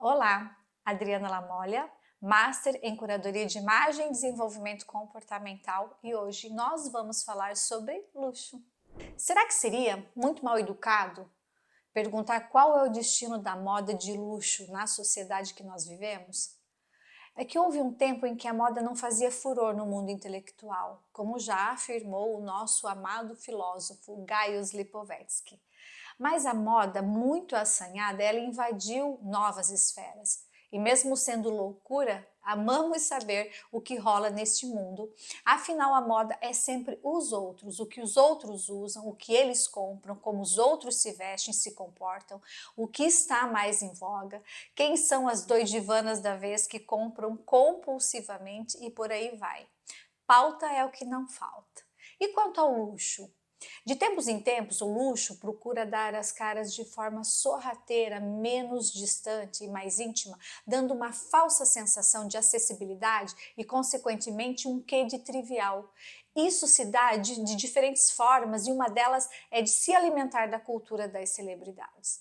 Olá, Adriana Lamolha, Master em Curadoria de Imagem e Desenvolvimento Comportamental, e hoje nós vamos falar sobre luxo. Será que seria muito mal educado perguntar qual é o destino da moda de luxo na sociedade que nós vivemos? É que houve um tempo em que a moda não fazia furor no mundo intelectual, como já afirmou o nosso amado filósofo Gaius Lipovetsky. Mas a moda, muito assanhada, ela invadiu novas esferas. E mesmo sendo loucura, amamos saber o que rola neste mundo. Afinal, a moda é sempre os outros, o que os outros usam, o que eles compram, como os outros se vestem, se comportam, o que está mais em voga, quem são as doidivanas da vez que compram compulsivamente e por aí vai. Pauta é o que não falta. E quanto ao luxo? De tempos em tempos, o luxo procura dar as caras de forma sorrateira, menos distante e mais íntima, dando uma falsa sensação de acessibilidade e, consequentemente, um quê de trivial. Isso se dá de diferentes formas e uma delas é de se alimentar da cultura das celebridades.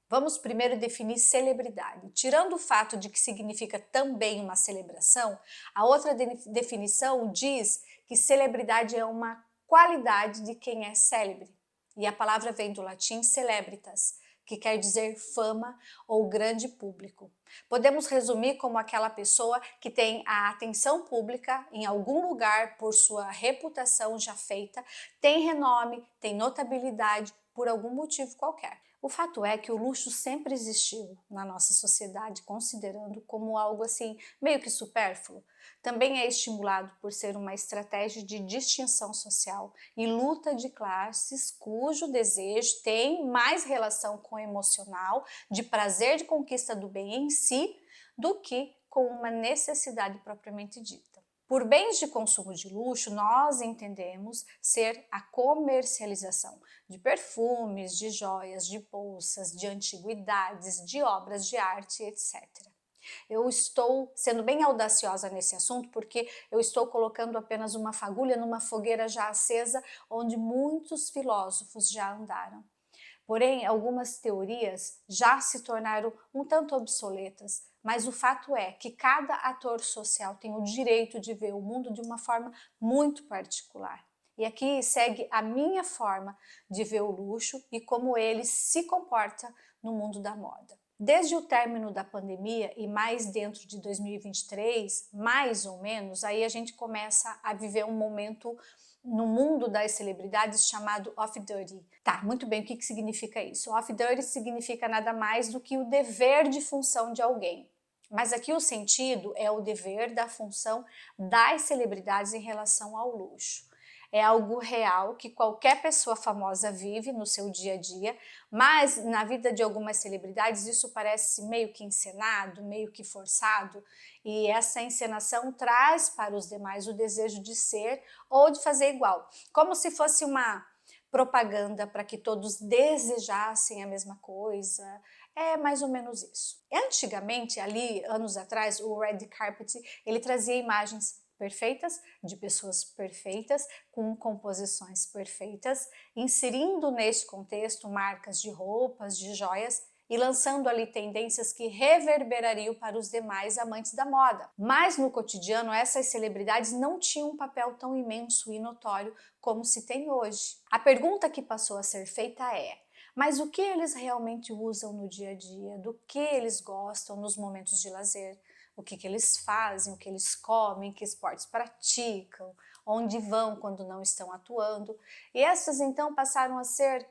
Vamos primeiro definir celebridade. Tirando o fato de que significa também uma celebração, a outra definição diz que celebridade é uma qualidade de quem é célebre. E a palavra vem do latim celebritas, que quer dizer fama ou grande público. Podemos resumir como aquela pessoa que tem a atenção pública em algum lugar por sua reputação já feita, tem renome, tem notabilidade por algum motivo qualquer. O fato é que o luxo sempre existiu na nossa sociedade, considerando como algo assim meio que supérfluo. Também é estimulado por ser uma estratégia de distinção social e luta de classes cujo desejo tem mais relação com o emocional, de prazer de conquista do bem em si, do que com uma necessidade propriamente dita. Por bens de consumo de luxo, nós entendemos ser a comercialização de perfumes, de joias, de bolsas, de antiguidades, de obras de arte, etc. Eu estou sendo bem audaciosa nesse assunto porque eu estou colocando apenas uma fagulha numa fogueira já acesa onde muitos filósofos já andaram. Porém, algumas teorias já se tornaram um tanto obsoletas, mas o fato é que cada ator social tem o direito de ver o mundo de uma forma muito particular. E aqui segue a minha forma de ver o luxo e como ele se comporta no mundo da moda. Desde o término da pandemia e mais dentro de 2023, mais ou menos, aí a gente começa a viver um momento no mundo das celebridades chamado off-duty. Tá, muito bem, o que significa isso? Off-duty significa nada mais do que o dever de função de alguém. Mas aqui o sentido é o dever da função das celebridades em relação ao luxo. É algo real que qualquer pessoa famosa vive no seu dia a dia, mas na vida de algumas celebridades isso parece meio que encenado, meio que forçado, e essa encenação traz para os demais o desejo de ser ou de fazer igual, como se fosse uma propaganda para que todos desejassem a mesma coisa. É mais ou menos isso. Antigamente, ali, anos atrás, o red carpet, ele trazia imagens perfeitas, de pessoas perfeitas, com composições perfeitas, inserindo neste contexto marcas de roupas, de joias e lançando ali tendências que reverberariam para os demais amantes da moda. Mas no cotidiano, essas celebridades não tinham um papel tão imenso e notório como se tem hoje. A pergunta que passou a ser feita é: mas o que eles realmente usam no dia a dia? Do que eles gostam nos momentos de lazer? O que eles fazem, o que eles comem, que esportes praticam, onde vão quando não estão atuando. E essas então passaram a ser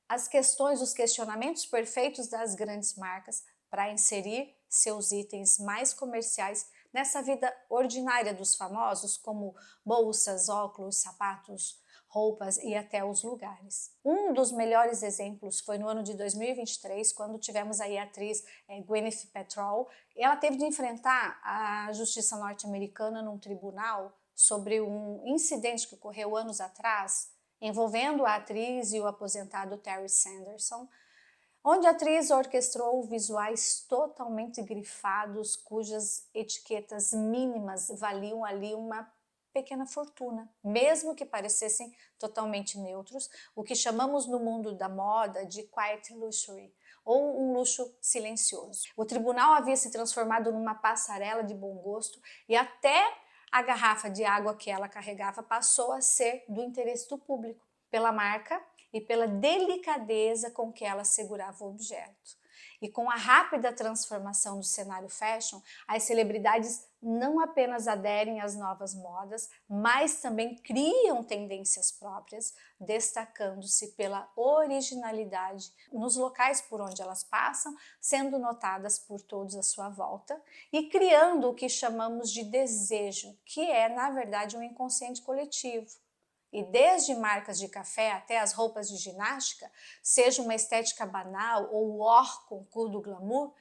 as questões, os questionamentos perfeitos das grandes marcas para inserir seus itens mais comerciais nessa vida ordinária dos famosos, como bolsas, óculos, sapatos, roupas e até os lugares. Um dos melhores exemplos foi no ano de 2023, quando tivemos aí a atriz Gwyneth Paltrow. Ela teve de enfrentar a justiça norte-americana num tribunal sobre um incidente que ocorreu anos atrás, envolvendo a atriz e o aposentado Terry Sanderson, onde a atriz orquestrou visuais totalmente grifados, cujas etiquetas mínimas valiam ali uma pequena fortuna, mesmo que parecessem totalmente neutros, o que chamamos no mundo da moda de quiet luxury, ou um luxo silencioso. O tribunal havia se transformado numa passarela de bom gosto e até a garrafa de água que ela carregava passou a ser do interesse do público, pela marca e pela delicadeza com que ela segurava o objeto. E com a rápida transformação do cenário fashion, as celebridades não apenas aderem às novas modas, mas também criam tendências próprias, destacando-se pela originalidade nos locais por onde elas passam, sendo notadas por todos à sua volta e criando o que chamamos de desejo, que é, na verdade, um inconsciente coletivo. E desde marcas de café até as roupas de ginástica, seja uma estética banal ou o hors concours do glamour,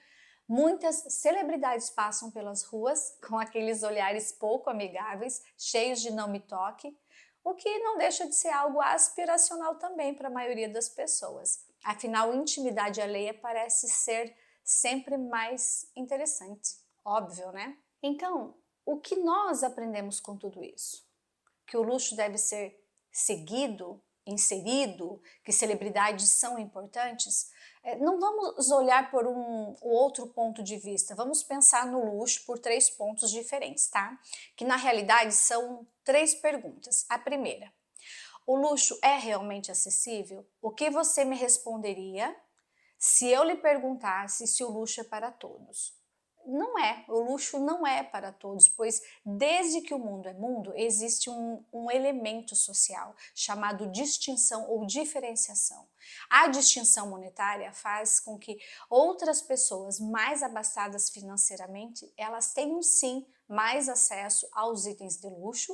muitas celebridades passam pelas ruas com aqueles olhares pouco amigáveis, cheios de não me toque, o que não deixa de ser algo aspiracional também para a maioria das pessoas. Afinal, intimidade alheia parece ser sempre mais interessante. Óbvio, né? Então, o que nós aprendemos com tudo isso? Que o luxo deve ser seguido, inserido, que celebridades são importantes? Não vamos olhar por o outro ponto de vista, vamos pensar no luxo por 3 pontos diferentes, tá? Que na realidade são 3 perguntas. A primeira: o luxo é realmente acessível? O que você me responderia se eu lhe perguntasse se o luxo é para todos? Não é, o luxo não é para todos, pois desde que o mundo é mundo, existe um elemento social chamado distinção ou diferenciação. A distinção monetária faz com que outras pessoas mais abastadas financeiramente, elas tenham sim mais acesso aos itens de luxo.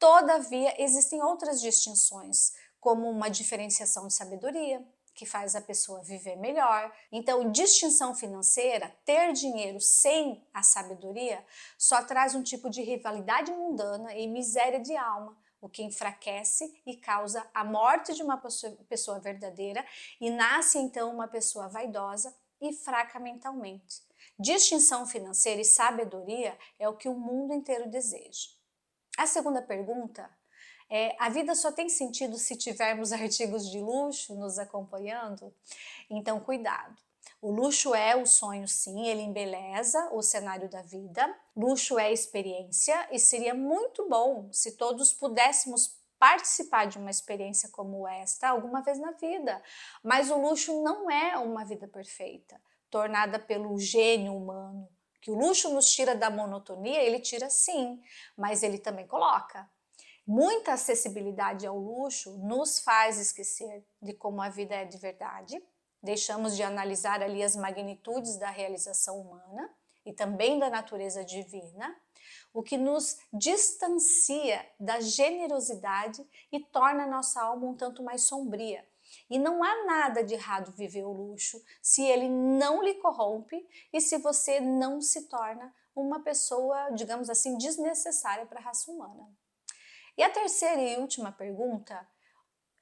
Todavia, existem outras distinções, como uma diferenciação de sabedoria, que faz a pessoa viver melhor. Então, distinção financeira, ter dinheiro sem a sabedoria, só traz um tipo de rivalidade mundana e miséria de alma, o que enfraquece e causa a morte de uma pessoa verdadeira e nasce então uma pessoa vaidosa e fraca mentalmente. Distinção financeira e sabedoria é o que o mundo inteiro deseja. A segunda pergunta é: a vida só tem sentido se tivermos artigos de luxo nos acompanhando? Então, cuidado. O luxo é o sonho, sim, ele embeleza o cenário da vida. Luxo é experiência e seria muito bom se todos pudéssemos participar de uma experiência como esta alguma vez na vida. Mas o luxo não é uma vida perfeita, tornada pelo gênio humano. Que o luxo nos tira da monotonia, ele tira sim, mas ele também coloca. Muita acessibilidade ao luxo nos faz esquecer de como a vida é de verdade, deixamos de analisar ali as magnitudes da realização humana e também da natureza divina, o que nos distancia da generosidade e torna a nossa alma um tanto mais sombria. E não há nada de errado viver o luxo se ele não lhe corrompe e se você não se torna uma pessoa, digamos assim, desnecessária para a raça humana. E a terceira e última pergunta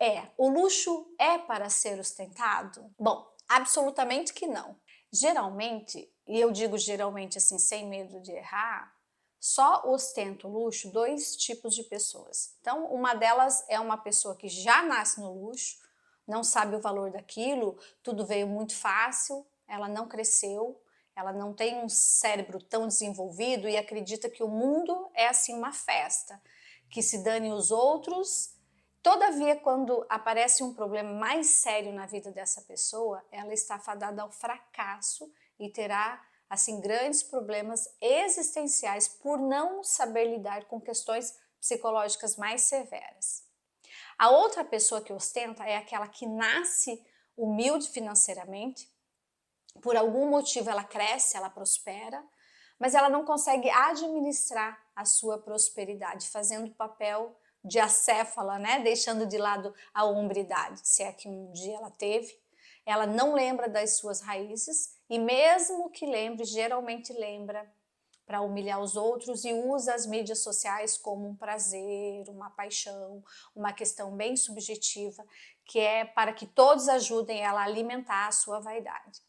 é: o luxo é para ser ostentado? Bom, absolutamente que não. Geralmente, e eu digo geralmente assim sem medo de errar, só ostenta o luxo 2 tipos de pessoas. Então, uma delas é uma pessoa que já nasce no luxo, não sabe o valor daquilo, tudo veio muito fácil, ela não cresceu, ela não tem um cérebro tão desenvolvido e acredita que o mundo é assim uma festa, que se dane os outros. Todavia, quando aparece um problema mais sério na vida dessa pessoa, ela está fadada ao fracasso e terá assim grandes problemas existenciais por não saber lidar com questões psicológicas mais severas. A outra pessoa que ostenta é aquela que nasce humilde financeiramente, por algum motivo ela cresce, ela prospera, mas ela não consegue administrar a sua prosperidade, fazendo o papel de acéfala, né? Deixando de lado a hombridade, se é que um dia ela teve. Ela não lembra das suas raízes e mesmo que lembre, geralmente lembra para humilhar os outros e usa as mídias sociais como um prazer, uma paixão, uma questão bem subjetiva, que é para que todos ajudem ela a alimentar a sua vaidade.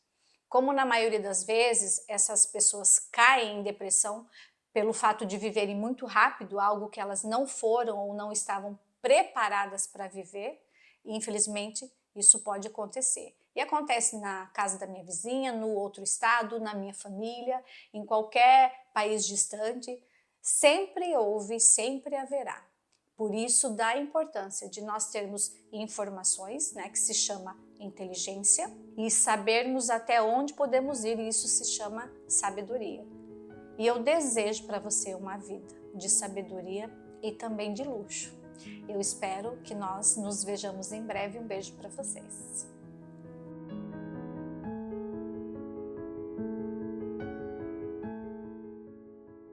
Como na maioria das vezes essas pessoas caem em depressão pelo fato de viverem muito rápido algo que elas não foram ou não estavam preparadas para viver, e infelizmente isso pode acontecer. E acontece na casa da minha vizinha, no outro estado, na minha família, em qualquer país distante, sempre houve, sempre haverá. Por isso, da importância de nós termos informações, né, que se chama inteligência, e sabermos até onde podemos ir, e isso se chama sabedoria. E eu desejo para você uma vida de sabedoria e também de luxo. Eu espero que nós nos vejamos em breve. Um beijo para vocês.